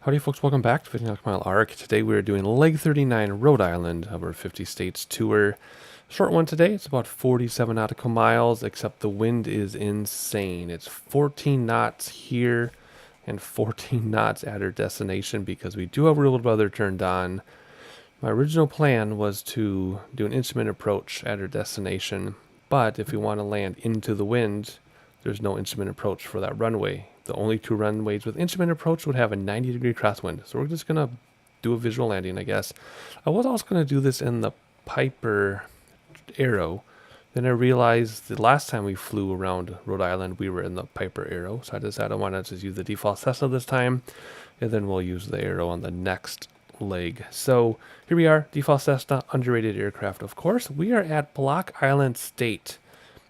Howdy folks, welcome back to 59 Mile Arc. Today we are doing leg 39 Rhode Island of our 50 states tour. Short one today, it's about 47 nautical miles, except the wind is insane. It's 14 knots here and 14 knots at our destination because we do have real weather turned on. My original plan was to do an instrument approach at our destination, but if we want to land into the wind, there's no instrument approach for that runway. The only two runways with instrument approach would have a 90-degree crosswind. So we're just going to do a visual landing, I guess. I was also going to do this in the Piper Arrow. Then I realized the last time we flew around Rhode Island, we were in the Piper Arrow. So I decided I wanted to just use the default Cessna this time. And then we'll use the Arrow on the next leg. So here we are, default Cessna, underrated aircraft, of course. We are at Block Island State,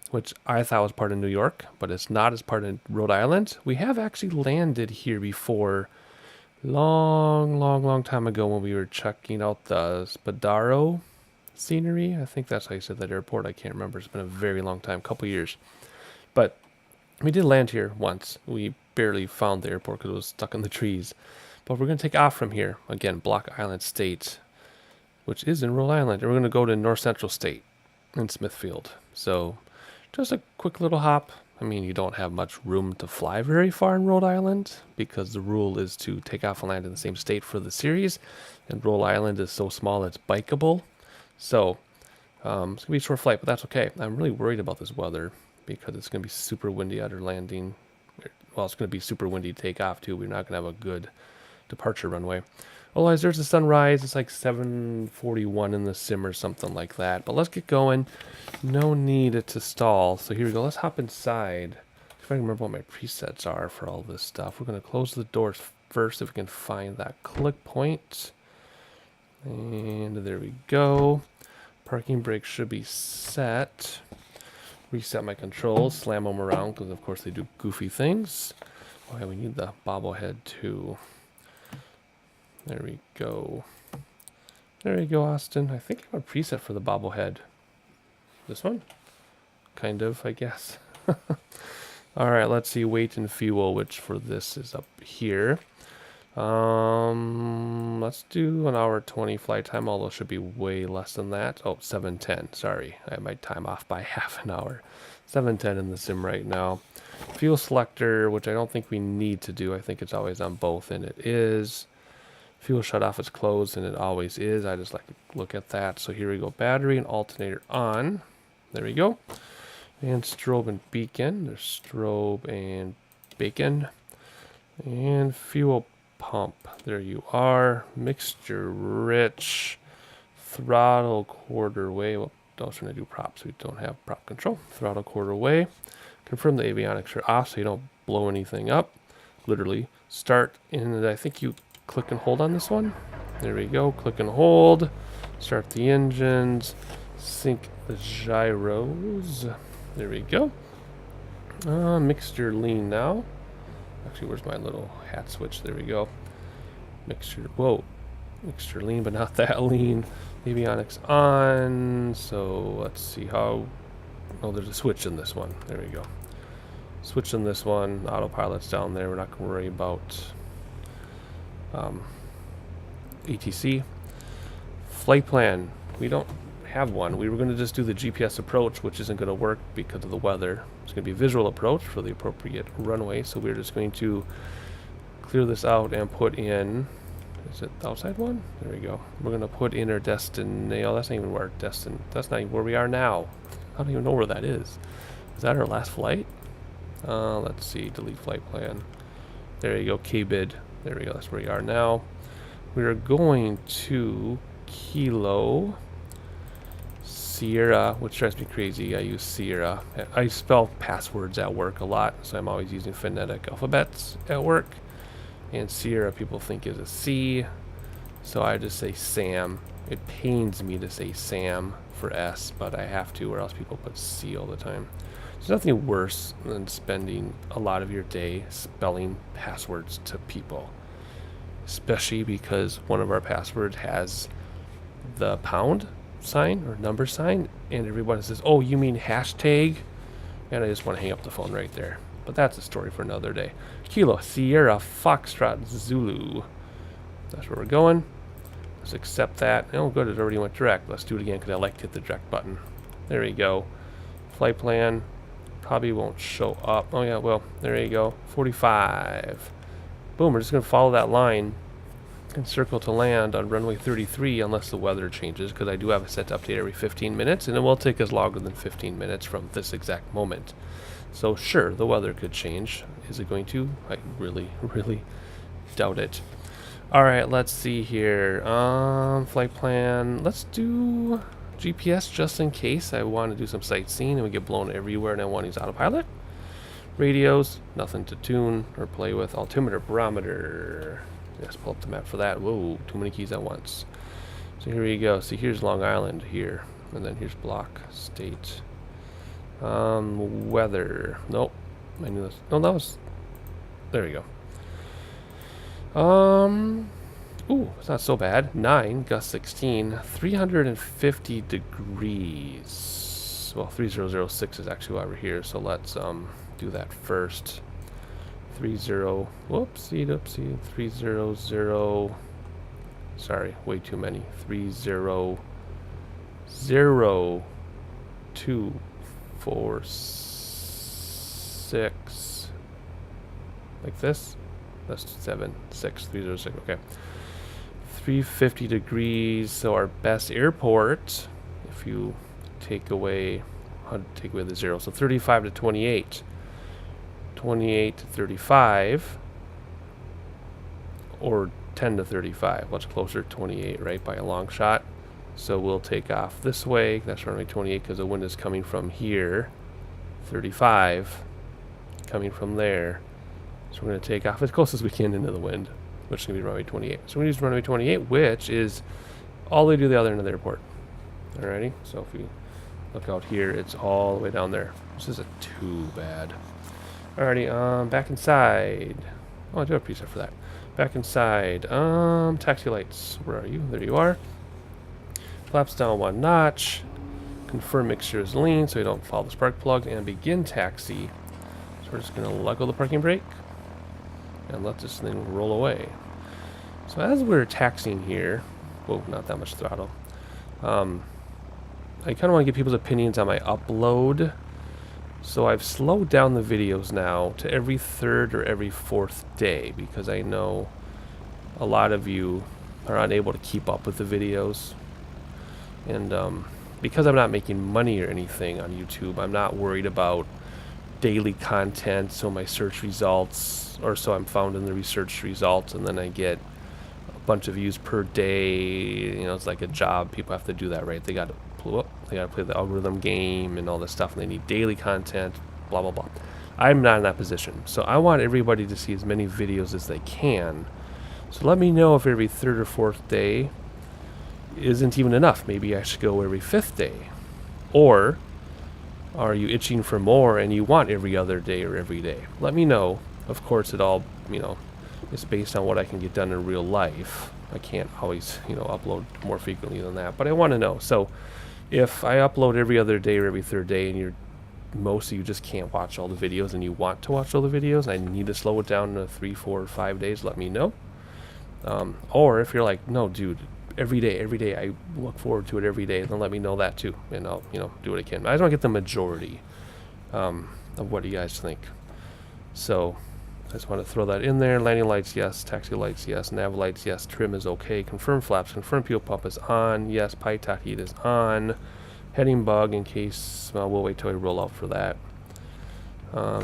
which I thought was part of New York, but it's not. As part of Rhode Island. We have actually landed here before, long time ago when we were checking out the Spadaro scenery. I think that's how you said that airport. I can't remember. It's been a very long time, couple years. But we did land here once. We barely found the airport because it was stuck in the trees. But we're going to take off from here. Again, Block Island State, which is in Rhode Island. And we're going to go to North Central State in Smithfield. So just a quick little hop. I mean, you don't have much room to fly very far in Rhode Island because the rule is to take off and land in the same state for the series. And Rhode Island is so small it's bikeable. So it's going to be a short flight, but that's okay. I'm really worried about this weather because it's going to be super windy at our landing. Well, it's going to be super windy to take off too. We're not going to have a good departure runway. Otherwise, there's the sunrise. It's like 7:41 in the sim or something like that. But let's get going. No need to stall. So here we go. Let's hop inside. If I can remember what my presets are for all this stuff. We're going to close the doors first if we can find that click point. And there we go. Parking brake should be set. Reset my controls. Slam them around because, of course, they do goofy things. Oh, yeah, we need the bobblehead too. There we go. There you go, Austin. I think I have a preset for the bobblehead. This one? Kind of, I guess. All right, let's see. Weight and fuel, which for this is up here. Let's do an hour 20 flight time, although it should be way less than that. Oh, 7:10. Sorry, I had my time off by half an hour. 7:10 in the sim right now. Fuel selector, which I don't think we need to do. I think it's always on both, and it is. Fuel shutoff is closed, and it always is. I just like to look at that. So here we go. Battery and alternator on. There we go. And strobe and beacon. There's strobe and beacon. And fuel pump. There you are. Mixture rich. Throttle quarter way. Well, don't try to do props. We don't have prop control. Throttle quarter way. Confirm the avionics are off so you don't blow anything up. Literally. Start, and I think you click and hold on this one. There we go. Click and hold. Start the engines. Sync the gyros. There we go. Mixture lean now. Actually, where's my little hat switch? There we go. Mixture. Whoa. Mixture lean, but not that lean. Avionics on. So let's see how. Oh, there's a switch in this one. There we go. Switch in this one. Autopilot's down there. We're not going to worry about ATC. Flight plan. We don't have one. We were going to just do the GPS approach, which isn't going to work because of the weather. It's going to be a visual approach for the appropriate runway. So we're just going to clear this out and put in. Is it the outside one? There we go. We're going to put in our destination. Oh, that's not even where our destin. That's not even where we are now. I don't even know where that is. Is that our last flight? Let's see. Delete flight plan. There you go. KBID. There we go. That's where we are now. We are going to Kilo Sierra, which drives me crazy. I use Sierra. I spell passwords at work a lot, so I'm always using phonetic alphabets at work. And Sierra people think is a C, so I just say Sam. It pains me to say Sam for S, but I have to, or else people put C all the time. There's nothing worse than spending a lot of your day spelling passwords to people, especially because one of our passwords has the pound sign or number sign, and everyone says, oh, you mean hashtag? And I just want to hang up the phone right there. But that's a story for another day. Kilo Sierra Foxtrot Zulu. That's where we're going. Let's accept that. Oh, good, it already went direct. Let's do it again because I like to hit the direct button. There we go. Flight plan probably won't show up. Oh yeah, well, there you go. 45. Boom, we're just going to follow that line and circle to land on runway 33 unless the weather changes, because I do have it set to update every 15 minutes, and it will take us longer than 15 minutes from this exact moment. So sure, the weather could change. Is it going to? I really, really doubt it. Alright, let's see here. Flight plan. Let's do GPS just in case I want to do some sightseeing and we get blown everywhere and I want to use autopilot. Radios, nothing to tune or play with. Altimeter, barometer. Let's pull up the map for that. Whoa, too many keys at once. So here we go. See, here's Long Island here. And then here's block, state. Weather. Nope. I knew this. No, that was... There we go. Ooh, it's not so bad. 9, gust 16, 350 degrees. Well, 3006 is actually why we're here, so let's do that first. 30, whoopsie doopsie, 300, sorry, way too many. 3000246, like this. That's 76306. Okay, 350 degrees. So our best airport, if you take away the 0, so 35 to 28, 28 to 35, or 10 to 35. Much closer, 28, right, by a long shot. So we'll take off this way. That's runway 28 because the wind is coming from here. 35, coming from there. So we're going to take off as close as we can into the wind, which is going to be runway 28. So we're going to use runway 28, which is all the way to the other end of the airport. Alrighty, so if we look out here, it's all the way down there. This isn't too bad. Alrighty, back inside. Oh, I do have a preset for that. Back inside. Taxi lights. Where are you? There you are. Flaps down 1 notch. Confirm mixture is lean so you don't follow the spark plug. And begin taxi. So we're just going to let go of the parking brake and let this thing roll away. So as we're taxiing here, whoa, not that much throttle. I kind of want to get people's opinions on my upload. So I've slowed down the videos now to every 3rd or every 4th day because I know a lot of you are unable to keep up with the videos. And because I'm not making money or anything on YouTube, I'm not worried about daily content, so my search results, or so I'm found in the research results, and then I get a bunch of views per day. You know, it's like a job. People have to do that, right? They got to play the algorithm game and all this stuff, and they need daily content, blah blah blah. I'm not in that position, so I want everybody to see as many videos as they can. So let me know if every 3rd or 4th day isn't even enough. Maybe I should go every 5th day, or are you itching for more and you want every other day or every day? Let me know. Of course, it all, you know, is based on what I can get done in real life. I can't always, you know, upload more frequently than that, but I want to know. So if I upload every other day or every 3rd day and most of you just can't watch all the videos and you want to watch all the videos and I need to slow it down to 3, 4, or 5 days, let me know. Or if you're like, no, dude, every day, I look forward to it every day, then let me know that too, and I'll, you know, do what I can. I just want to get the majority of what you guys think. So I just want to throw that in there. Landing lights, yes. Taxi lights, yes. Nav lights, yes. Trim is okay. Confirm flaps. Confirm fuel pump is on. Yes. Pitot heat is on. Heading bug in case, well, we'll wait till we roll out for that.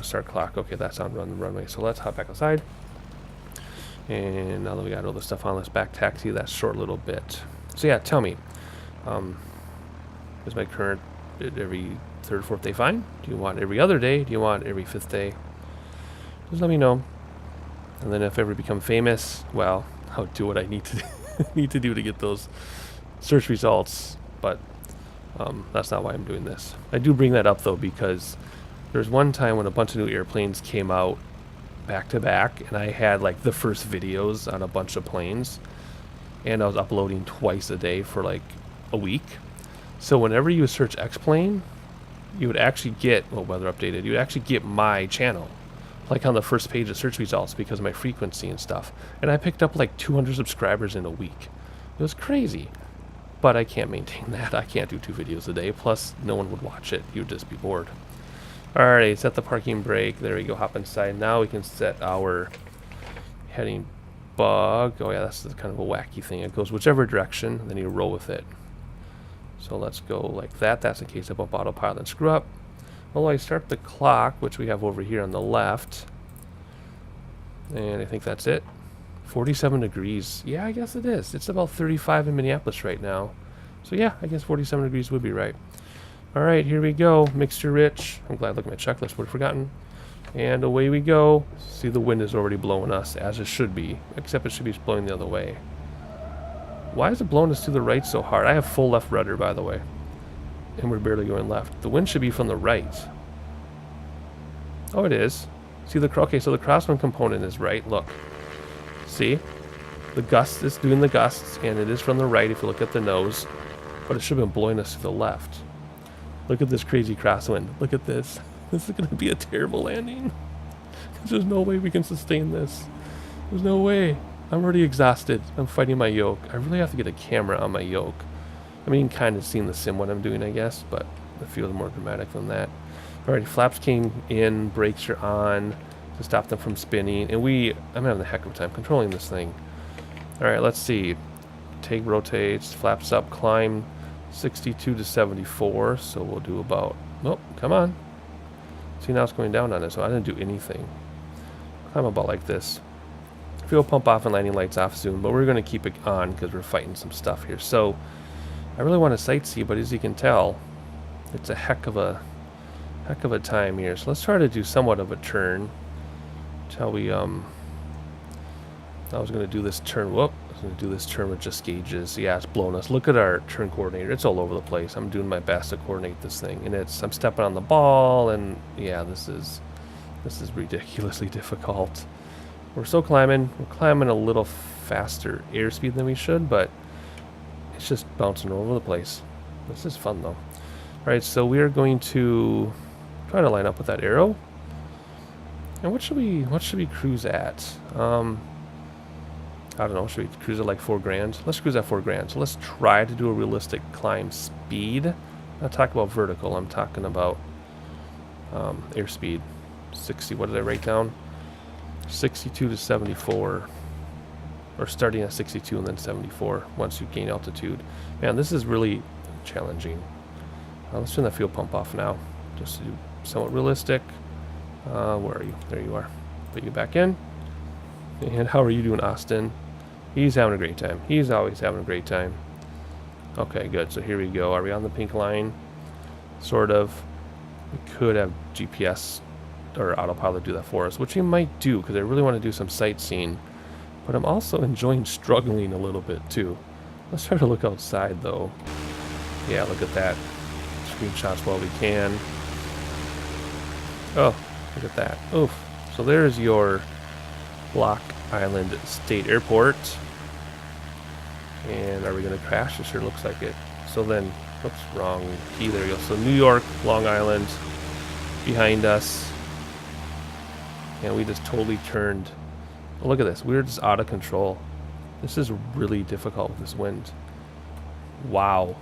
Start clock. Okay, that's on the runway. So let's hop back outside. And now that we got all the stuff on, let's back taxi that short little bit. So yeah, tell me, is my current every 3rd or 4th day fine? Do you want every other day? Do you want every 5th day? Just let me know. And then if I ever become famous, well, I'll do what I need to do to get those search results. But that's not why I'm doing this. I do bring that up though because there's one time when a bunch of new airplanes came out back to back, and I had like the first videos on a bunch of planes, and I was uploading twice a day for like a week. So whenever you search X-plane, you would actually get, well, weather updated, you would actually get my channel. like on the first page of search results because of my frequency and stuff. And I picked up like 200 subscribers in a week. It was crazy. But I can't maintain that. I can't do 2 videos a day. Plus, no one would watch it. You'd just be bored. Alright, set the parking brake. There we go. Hop inside. Now we can set our heading bug. Oh yeah, that's kind of a wacky thing. It goes whichever direction, then you roll with it. So let's go like that. That's in case I bump autopilot and screw up. Well, I start the clock, which we have over here on the left. And I think that's it. 47 degrees. Yeah, I guess it is. It's about 35 in Minneapolis right now. So yeah, I guess 47 degrees would be right. All right, here we go. Mixture rich. I'm glad I looked at my checklist. Would have forgotten. And away we go. See, the wind is already blowing us, as it should be. Except it should be blowing the other way. Why is it blowing us to the right so hard? I have full left rudder, by the way. And we're barely going left. The wind should be from the right. Oh, it is. See the... Okay, so the crosswind component is right. Look. See? The gust is doing the gusts, and it is from the right if you look at the nose. But it should have been blowing us to the left. Look at this crazy crosswind. Look at this. This is going to be a terrible landing. There's no way we can sustain this. There's no way. I'm already exhausted. I'm fighting my yoke. I really have to get a camera on my yoke. I mean, kind of seeing the sim what I'm doing, I guess, but it feels more dramatic than that. Alrighty, flaps came in, brakes are on to stop them from spinning, and I'm having a heck of a time controlling this thing. Alright, let's see. Take rotates, flaps up, climb 62 to 74, so we'll do about, oh, come on. See, now it's going down on it, so I didn't do anything. Climb about like this. Fuel pump off and landing lights off soon, but we're going to keep it on because we're fighting some stuff here. So, I really want to sightsee, but as you can tell, it's a heck of a time here. So let's try to do somewhat of a turn. Until we I was going to do this turn. Whoop! I was going to do this turn with just gauges. Yeah, it's blowing us. Look at our turn coordinator. It's all over the place. I'm doing my best to coordinate this thing, and I'm stepping on the ball, and yeah, this is ridiculously difficult. We're still climbing. We're climbing a little faster airspeed than we should, but it's just bouncing all over the place. This is fun though. Alright, so we are going to try to line up with that arrow. And what should we cruise at? I don't know, should we cruise at like 4 grand? Let's cruise at 4 grand. So let's try to do a realistic climb speed. I'm not talking about vertical, I'm talking about airspeed. 60, what did I write down? 62 to 74. Or starting at 62 and then 74 once you gain altitude. Man, this is really challenging. Let's turn that fuel pump off now, just to do somewhat realistic. Where are you? There you are. Put you back in. And how are you doing, Austin? He's having a great time. He's always having a great time. Okay, good. So here we go. Are we on the pink line? Sort of. We could have GPS or autopilot do that for us, which we might do because I really want to do some sightseeing. But I'm also enjoying struggling a little bit too. Let's try to look outside though. Yeah, look at that. Screenshots while we can. Oh, look at that. Oof. So there's your Block Island State Airport. And are we going to crash? It sure looks like it. So then, oops, wrong key. There we go. So New York, Long Island, behind us. And we just totally turned. Oh, look at this. We're just out of control. This is really difficult with this wind. Wow.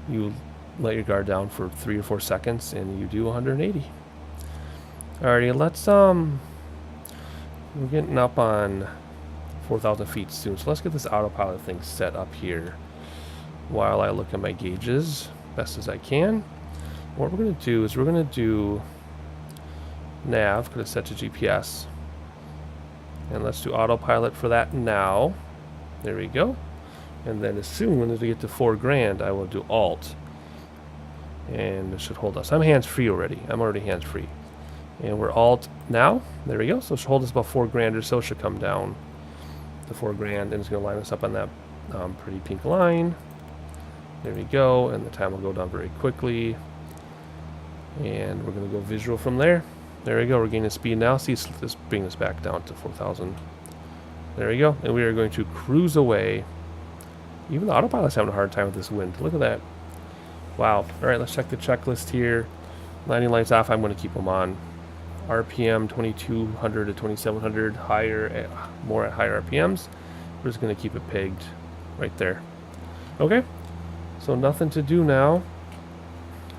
You let your guard down for 3 or 4 seconds and you do 180. Alrighty, let's we're getting up on 4,000 feet soon, so let's get this autopilot thing set up here while I look at my gauges best as I can. What we're going to do is we're going to do nav, because it's set to GPS, and let's do autopilot for that now. There we go. And then as soon as we get to 4 grand, I will do alt, and it should hold us. I'm hands-free already. I'm already hands-free. And we're alt now. There we go. So it should hold us about 4 grand or so. It should come down to 4 grand, and it's going to line us up on that pretty pink line. There we go. And the time will go down very quickly. And we're going to go visual from there. There we go. We're gaining speed now. See, let's bring this back down to 4,000. There we go. And we are going to cruise away. Even the autopilot's having a hard time with this wind. Look at that. Wow. All right, let's check the checklist here. Landing lights off. I'm going to keep them on. RPM 2200 to 2700, higher, more at higher RPMs. We're just going to keep it pegged right there. Okay, so nothing to do now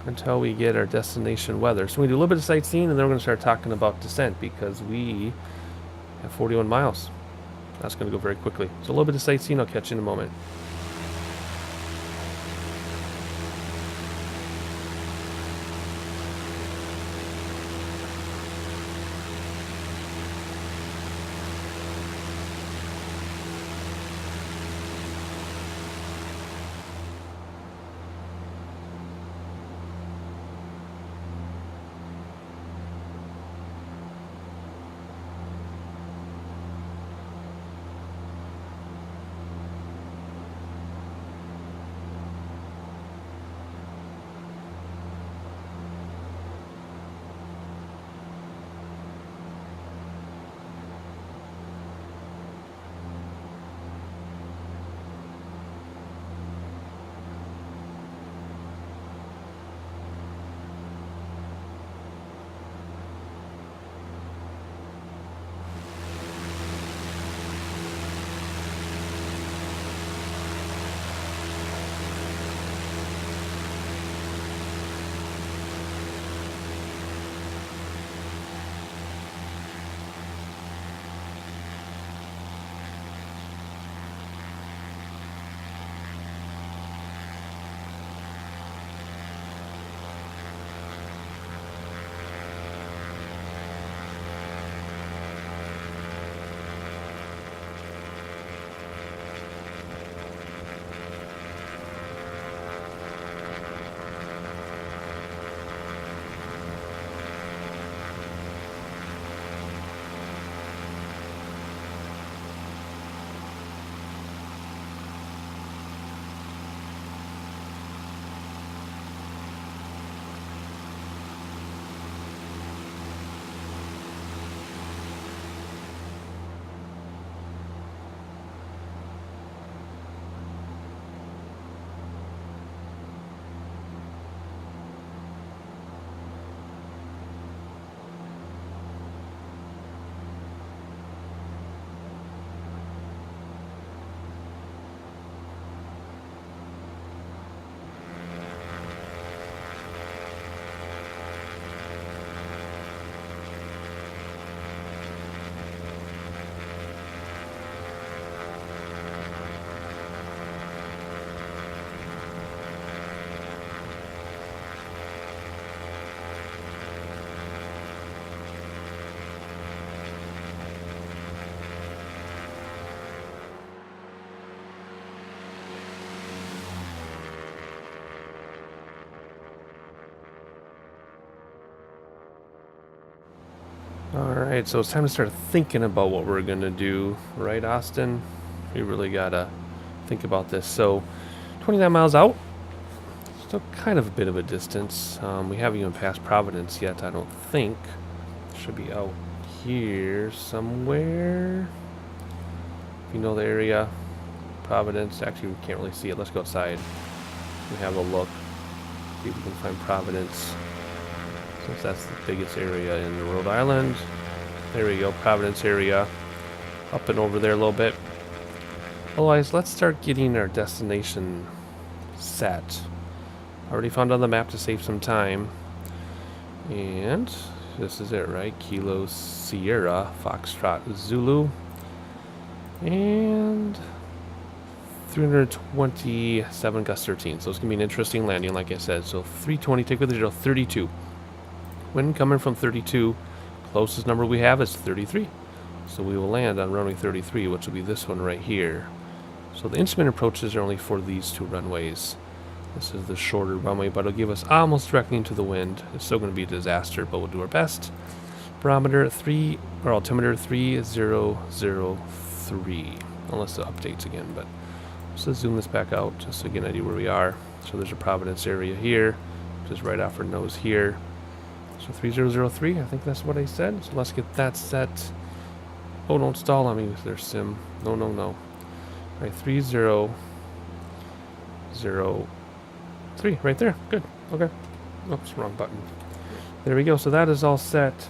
until we get our destination weather. So we do a little bit of sightseeing, and then we're going to start talking about descent because we have 41 miles. That's going to go very quickly. So a little bit of sightseeing. I'll catch you in a moment. Alright, so it's time to start thinking about what we're going to do. Right, Austin? We really got to think about this. So, 29 miles out. Still kind of a bit of a distance. We haven't even passed Providence yet, I don't think. Should be out here somewhere. If you know the area. Providence. Actually, we can't really see it. Let's go outside. We have a look. See if we can find Providence. Since that's the biggest area in Rhode Island. There we go, Providence area. Up and over there a little bit. Otherwise, let's start getting our destination set. Already found on the map to save some time. And this is it, right? Kilo Sierra, Foxtrot Zulu. And 327 gust 13. So it's going to be an interesting landing, like I said. So 320, take with the 0, 32. Wind coming from 32, closest number we have is 33. So we will land on runway 33, which will be this one right here. So the instrument approaches are only for these two runways. This is the shorter runway, but it'll give us almost directly into the wind. It's still going to be a disaster, but we'll do our best. Barometer 3, or altimeter 3003, unless it updates again, but let's just zoom this back out just to get an idea where we are. So there's a Providence area here, just right off our nose here. So 3003, I think that's what I said. So let's get that set. Oh, don't stall on me with their sim. No, no, no. All right, 3003, right there. Good. Okay. Oops, wrong button. There we go. So that is all set.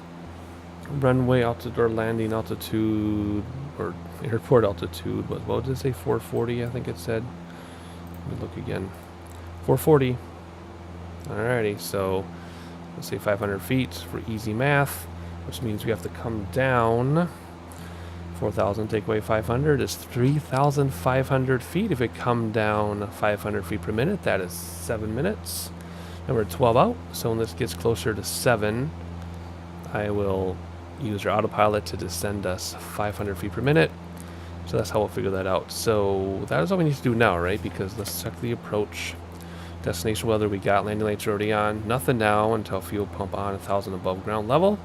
runway altitude or landing altitude or airport altitude was, what did it say, 440 I think it said. Let me look again. 440. Alrighty, so let's say 500 feet for easy math, which means we have to come down 4,000, take away 500 is 3,500 feet. If it come down 500 feet per minute, that is 7 minutes. And we're at 12 out, so when this gets closer to 7, I will use our autopilot to descend us 500 feet per minute. So that's how we'll figure that out. So that is all we need to do now, right? Because let's check the approach. Destination weather we got, landing lights already on. Nothing now until fuel pump on 1,000 above ground level.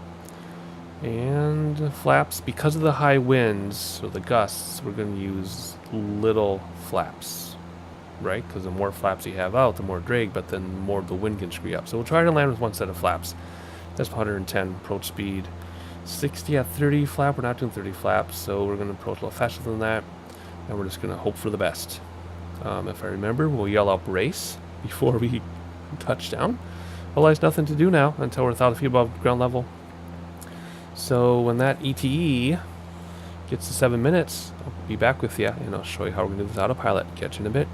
And flaps, because of the high winds, or the gusts, we're going to use little flaps, right? Because the more flaps you have out, the more drag, but then more of the wind can screw up. So we'll try to land with one set of flaps. That's 110 approach speed. 60 at 30 flap, we're not doing 30 flaps, so we're going to approach a little faster than that. And we're just going to hope for the best. If I remember, we'll yell out brace before we touch down. Otherwise, nothing to do now until we're 1,000 feet above ground level. So when that ETE gets to 7 minutes, I'll be back with you, and I'll show you how we're going to do this autopilot. Catch you in a bit.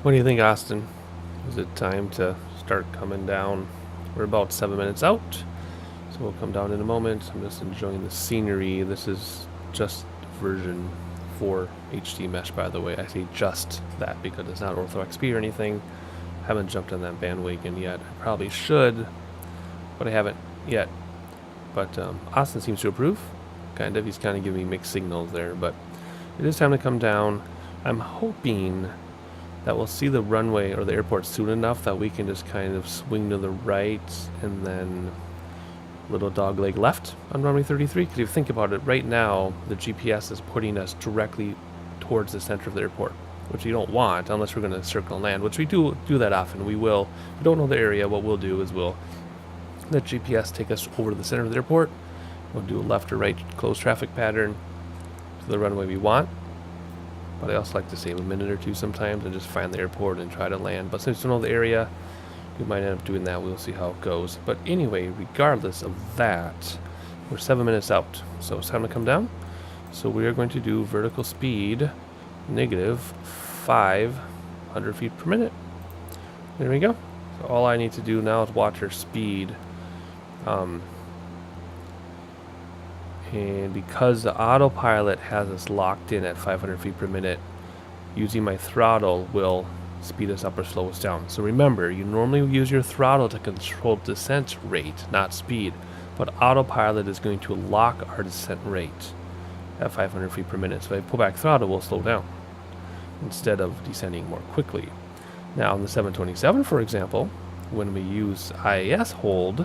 What do you think, Austin? Is it time to start coming down? We're about 7 minutes out, so we'll come down in a moment. I'm just enjoying the scenery. This is just version 4 HD mesh, by the way. I say just that because it's not Ortho XP or anything. I haven't jumped on that bandwagon yet. I probably should, but I haven't yet. But Austin seems to approve. Kind of. He's kind of giving me mixed signals there, but it is time to come down. I'm hoping that we'll see the runway or the airport soon enough that we can just kind of swing to the right and then little dog leg left on runway 33. Because if you think about it, right now the GPS is putting us directly towards the center of the airport, which you don't want unless we're going to circle and land, which we do that often. We will. If we don't know the area, what we'll do is we'll let GPS take us over to the center of the airport. We'll do a left or right closed traffic pattern to the runway we want. But I also like to save a minute or two sometimes and just find the airport and try to land. But since we don't know the area, we might end up doing that. We'll see how it goes. But anyway, regardless of that, we're 7 minutes out. So it's time to come down. So we are going to do vertical speed negative 500 feet per minute. There we go. So all I need to do now is watch our speed. And because the autopilot has us locked in at 500 feet per minute, using my throttle will speed us up or slow us down. So remember, you normally use your throttle to control descent rate, not speed. But autopilot is going to lock our descent rate at 500 feet per minute. So if I pull back throttle, we'll slow down instead of descending more quickly. Now, on the 727, for example, when we use IAS hold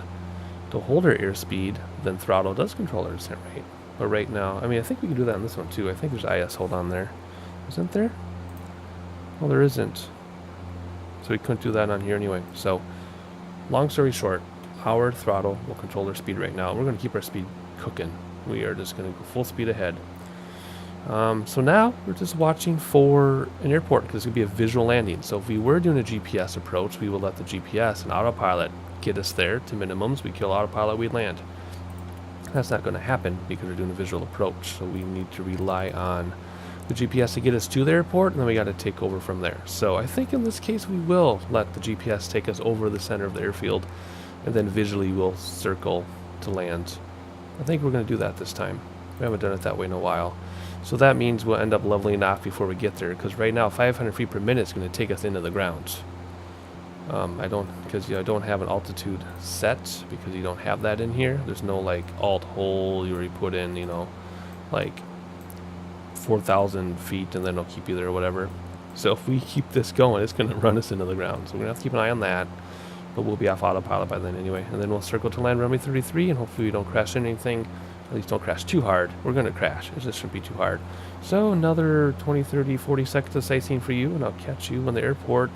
to hold our airspeed, then throttle does control our descent rate. But right now, I mean, I think we can do that on this one too. I think there's IS hold on there. Isn't there? Well, there isn't. So we couldn't do that on here anyway. So, long story short, our throttle will control our speed right now. We're going to keep our speed cooking. We are just going to go full speed ahead. So now we're just watching for an airport because it's going to be a visual landing. So if we were doing a GPS approach, we will let the GPS and autopilot get us there to minimums. We kill autopilot, we land. That's not going to happen because we're doing a visual approach. So we need to rely on the GPS to get us to the airport, and then we got to take over from there. So I think in this case we will let the GPS take us over the center of the airfield, and then visually we'll circle to land I think we're going to do that this time. We haven't done it that way in a while. So that means we'll end up leveling off before we get there, because right now 500 feet per minute is going to take us into the ground. Because I don't have an altitude set, because you don't have that in here. There's no like alt hole you already put in, you know, like 4,000 feet and then it'll keep you there or whatever. So if we keep this going, it's going to run us into the ground. So we're going to have to keep an eye on that. But we'll be off autopilot by then anyway. And then we'll circle to land runway 33, and hopefully we don't crash anything. At least don't crash too hard. We're going to crash. It just shouldn't be too hard. So another 20, 30, 40 seconds of sightseeing for you, and I'll catch you when the airport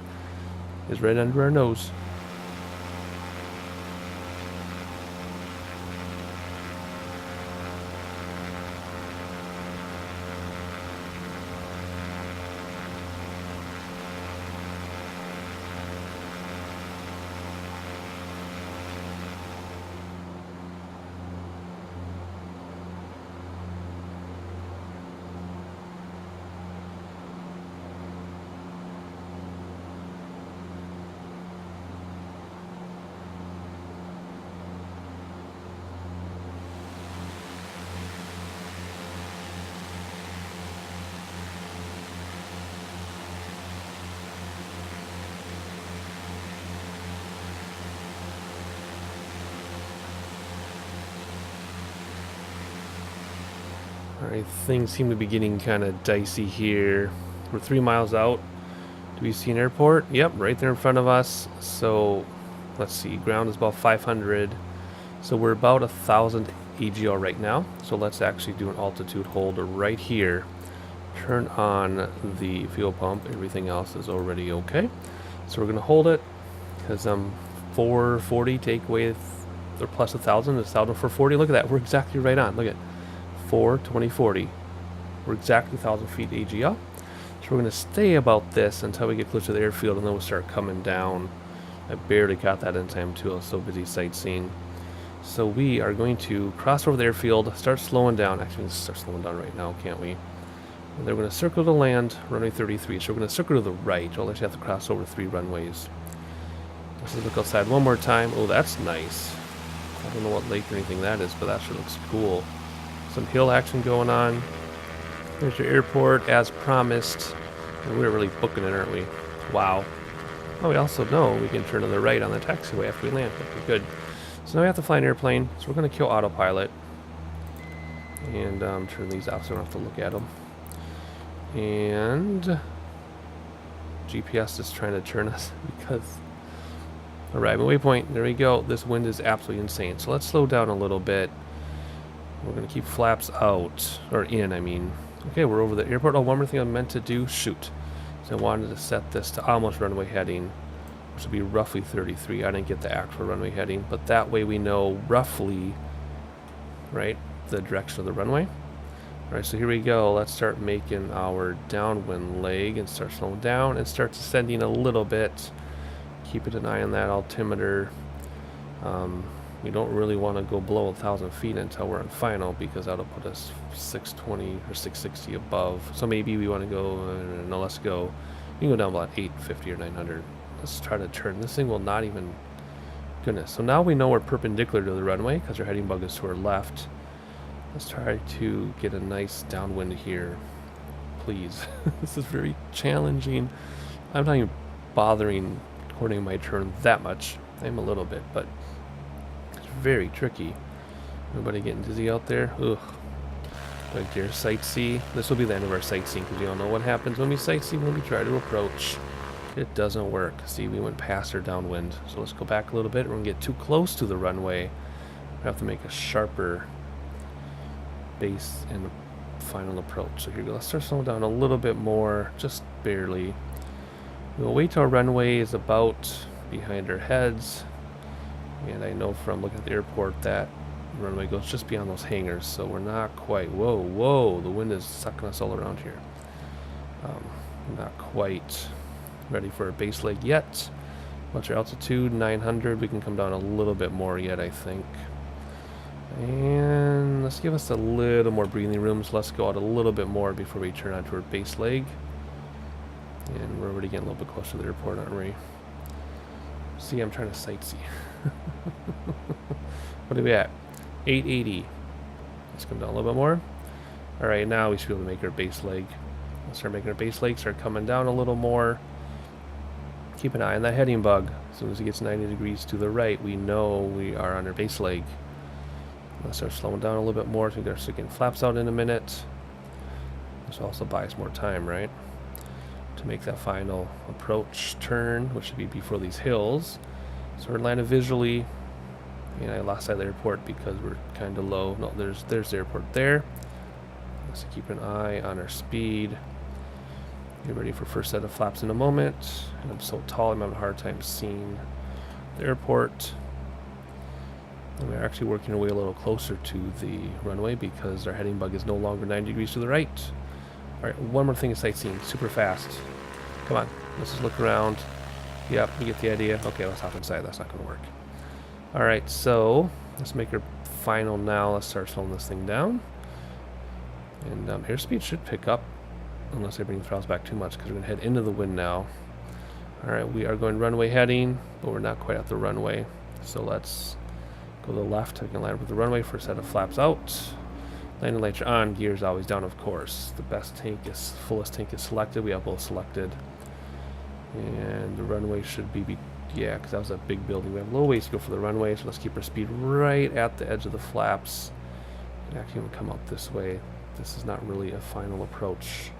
is right under our nose. Alright, things seem to be getting kind of dicey here. We're 3 miles out. Do we see an airport? Yep, right there in front of us. So, let's see, ground is about 500. So we're about 1,000 AGL right now. So let's actually do an altitude hold right here. Turn on the fuel pump. Everything else is already okay. So we're going to hold it, because 440 take away or plus 1,000 is 1,440. Look at that. We're exactly right on. Look at 4, 20, 40. We're exactly 1,000 feet AGL. So we're going to stay about this until we get close to the airfield, and then we'll start coming down. I barely caught that in time too. I was so busy sightseeing. So we are going to cross over the airfield, start slowing down. Actually, let's start slowing down right now, can't we? And then we're going to circle to land, runway 33. So we're going to circle to the right. We'll actually have to cross over 3 runways. Let's look outside one more time. Oh, that's nice. I don't know what lake or anything that is, but that sure looks cool. Some hill action going on. There's your airport, as promised. And we're really booking it, aren't we? Wow. Oh, we also know we can turn to the right on the taxiway after we land. Okay, good. So now we have to fly an airplane. So we're going to kill autopilot. And turn these off so I don't have to look at them. And GPS is trying to turn us because... Arrival waypoint. There we go. This wind is absolutely insane. So let's slow down a little bit. We're going to keep flaps out. Or in, I mean. Okay, we're over the airport. Oh, one more thing I meant to do. Shoot. So I wanted to set this to almost runway heading, which would be roughly 33. I didn't get the actual runway heading, but that way we know roughly, right, the direction of the runway. All right, so here we go. Let's start making our downwind leg and start slowing down and start descending a little bit. Keeping an eye on that altimeter. We don't really want to go below 1,000 feet until we're on final, because that'll put us 620 or 660 above. So maybe we want to go, no, let's go. We can go down about 850 or 900. Let's try to turn. This thing will not even, goodness. So now we know we're perpendicular to the runway because our heading bug is to our left. Let's try to get a nice downwind here, please. This is very challenging. I'm not even bothering coordinating my turn that much. I'm a little bit, but it's very tricky. Nobody getting dizzy out there? Ugh. Like your sightsee. This will be the end of our sightseeing, because we all know what happens when we sightsee when we try to approach. It doesn't work. See, we went past our downwind. So let's go back a little bit. We're going to get too close to the runway. We have to make a sharper base and final approach. So here we go. Let's start slowing down a little bit more, just barely. We'll wait till our runway is about behind our heads. And I know from looking at the airport that the runway goes just beyond those hangars, so we're not quite, whoa, the wind is sucking us all around here. Not quite ready for a base leg yet. What's our altitude? 900. We can come down a little bit more yet, I think. And let's give us a little more breathing room, so let's go out a little bit more before we turn onto our base leg. And we're already getting a little bit closer to the airport, aren't we? See, I'm trying to sightsee. What are we at? 880. Let's come down a little bit more. All right, now we should be able to make our base leg. Let's start making our base leg, start coming down a little more. Keep an eye on that heading bug. As soon as it gets 90 degrees to the right, we know we are on our base leg. Let's start slowing down a little bit more so we can start getting flaps out in a minute. This will also buy us more time, right? To make that final approach turn, which should be before these hills. So we're landed visually. And I lost sight of the airport because we're kind of low. No, there's the airport there. Let's keep an eye on our speed. Get ready for first set of flaps in a moment. And I'm so tall, I'm having a hard time seeing the airport. And we're actually working our way a little closer to the runway because our heading bug is no longer 90 degrees to the right. All right, one more thing is sightseeing, super fast. Come on, let's just look around. Yep, you get the idea. Okay, let's hop inside. That's not going to work. All right, so let's make our final now. Let's start slowing this thing down. And airspeed should pick up unless I bring the throttles back too much because we're going to head into the wind now. All right, we are going runway heading, but we're not quite at the runway. So let's go to the left. I can line up with the runway for a set of flaps out. Landing lights are on, gears always down, of course. The best tank is, fullest tank is selected. We have both selected. And the runway should be yeah, because that was a big building. We have a little ways to go for the runway, so let's keep our speed right at the edge of the flaps. And actually, we'll come up this way. This is not really a final approach.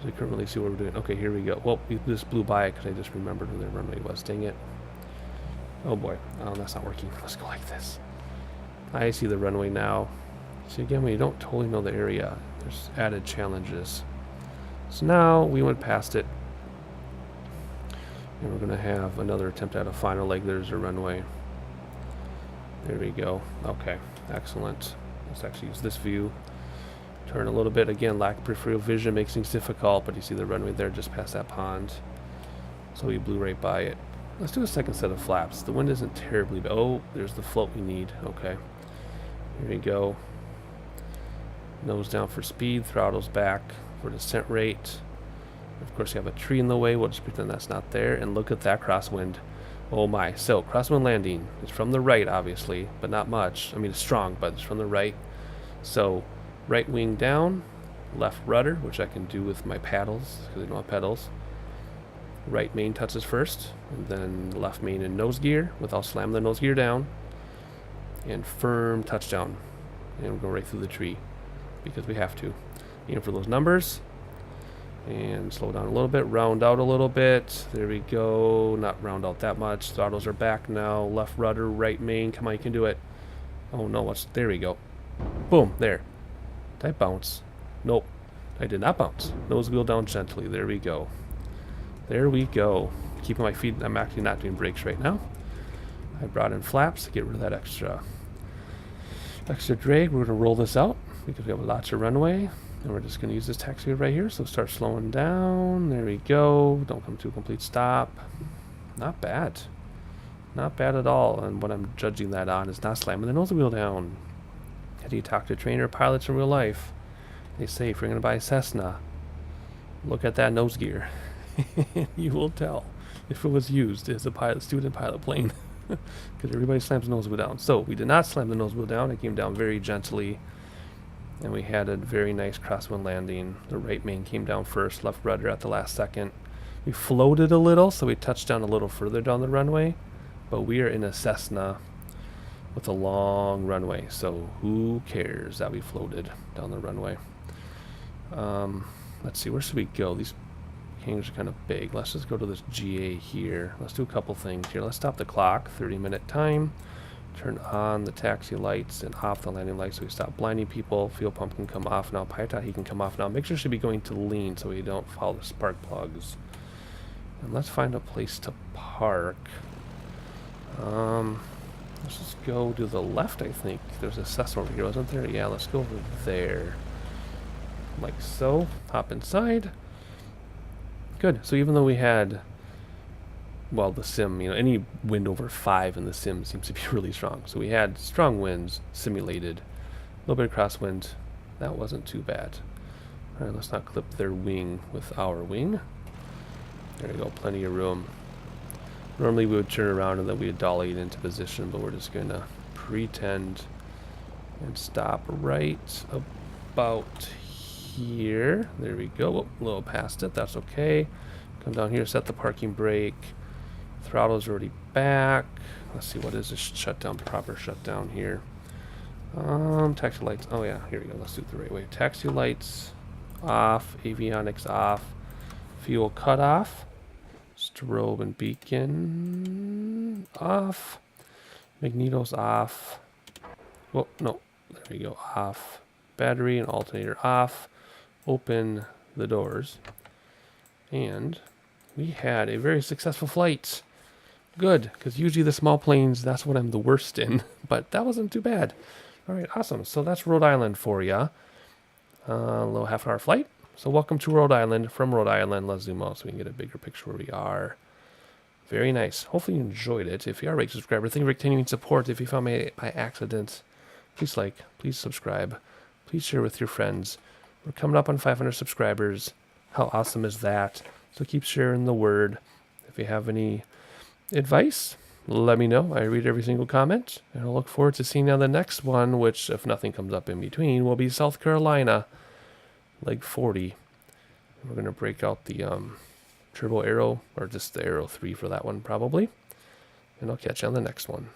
We couldn't really see what we're doing. Okay, here we go. Well, we just blew by it because I just remembered where the runway was. Dang it. Oh boy. Oh, that's not working. Let's go like this. I see the runway now. See, again, when you don't totally know the area, there's added challenges. So now we went past it. And we're going to have another attempt at a final leg. There's a runway. There we go. Okay, excellent. Let's actually use this view. Turn a little bit. Again, lack of peripheral vision makes things difficult, but you see the runway there just past that pond. So we blew right by it. Let's do a second set of flaps. The wind isn't terribly bad. Oh, there's the float we need. Okay. Here we go. Nose down for speed. Throttles back for descent rate. Of course, you have a tree in the way. We'll just pretend that's not there. And look at that crosswind. Oh my. So, crosswind landing is from the right, obviously, but not much. I mean, it's strong, but it's from the right. So, right wing down, left rudder, which I can do with my paddles, because I don't have pedals. Right main touches first, and then left main and nose gear, without slamming the nose gear down. And firm touchdown. And we'll go right through the tree, because we have to. Aim for those numbers. And slow down a little bit, round out a little bit. There we go. Not round out that much. Throttles are back now. Left rudder, right main. Come on, you can do it. Oh no, there we go. Boom, there. Did I bounce? Nope, I did not bounce. Nose wheel down gently. There we go. There we go. Keeping my feet, I'm actually not doing brakes right now. I brought in flaps to get rid of that extra drag. We're going to roll this out because we have lots of runway. And we're just going to use this taxi right here. So start slowing down. There we go. Don't come to a complete stop. Not bad. Not bad at all. And what I'm judging that on is not slamming the nose wheel down. How do you talk to trainer pilots in real life? They say if you're going to buy a Cessna, look at that nose gear. You will tell if it was used as a student pilot plane. Because everybody slams the nose wheel down. So we did not slam the nose wheel down. It came down very gently. And we had a very nice crosswind landing. The right main came down first, left rudder at the last second. We floated a little, so we touched down a little further down the runway. But we are in a Cessna with a long runway, so who cares that we floated down the runway. Let's see, where should we go? These hangars are kind of big. Let's just go to this GA here. Let's do a couple things here. Let's stop the clock, 30-minute time. Turn on the taxi lights and off the landing lights so we stop blinding people. Fuel pump can come off now. Pitot heat can come off now. Make sure it should be going to lean so we don't follow the spark plugs. And let's find a place to park. Let's just go to the left, I think. There's a Cessna over here, wasn't there? Yeah, let's go over there. Like so. Hop inside. Good. So even though we had, well, the sim, any wind over 5 in the sim seems to be really strong. So we had strong winds simulated. A little bit of crosswind. That wasn't too bad. All right, let's not clip their wing with our wing. There we go, plenty of room. Normally we would turn around and then we would dolly it into position, but we're just going to pretend and stop right about here. There we go. Oh, a little past it. That's okay. Come down here, set the parking brake. Throttle's already back. Let's see, what is this shutdown, proper shutdown here? Taxi lights. Oh yeah, here we go. Let's do it the right way. Taxi lights off, avionics off, fuel cut off, strobe and beacon off, magnetos off. Well, no, there we go. Off, battery and alternator off. Open the doors, and we had a very successful flight. Good, because usually the small planes, that's what I'm the worst in, but that wasn't too bad. All right, awesome. So that's Rhode Island for you. A little half-hour flight. So welcome to Rhode Island. From Rhode Island, let's zoom out so we can get a bigger picture where we are. Very nice. Hopefully you enjoyed it. If you are a subscriber, thank you for continuing support. If you found me by accident, please like, please subscribe, please share with your friends. We're coming up on 500 subscribers. How awesome is that? So keep sharing the word. If you have any advice, let me know. I read every single comment, and I'll look forward to seeing you on the next one, which, if nothing comes up in between, will be South Carolina, leg 40. We're going to break out the turbo aero, or just the aero 3 for that one, probably. And I'll catch you on the next one.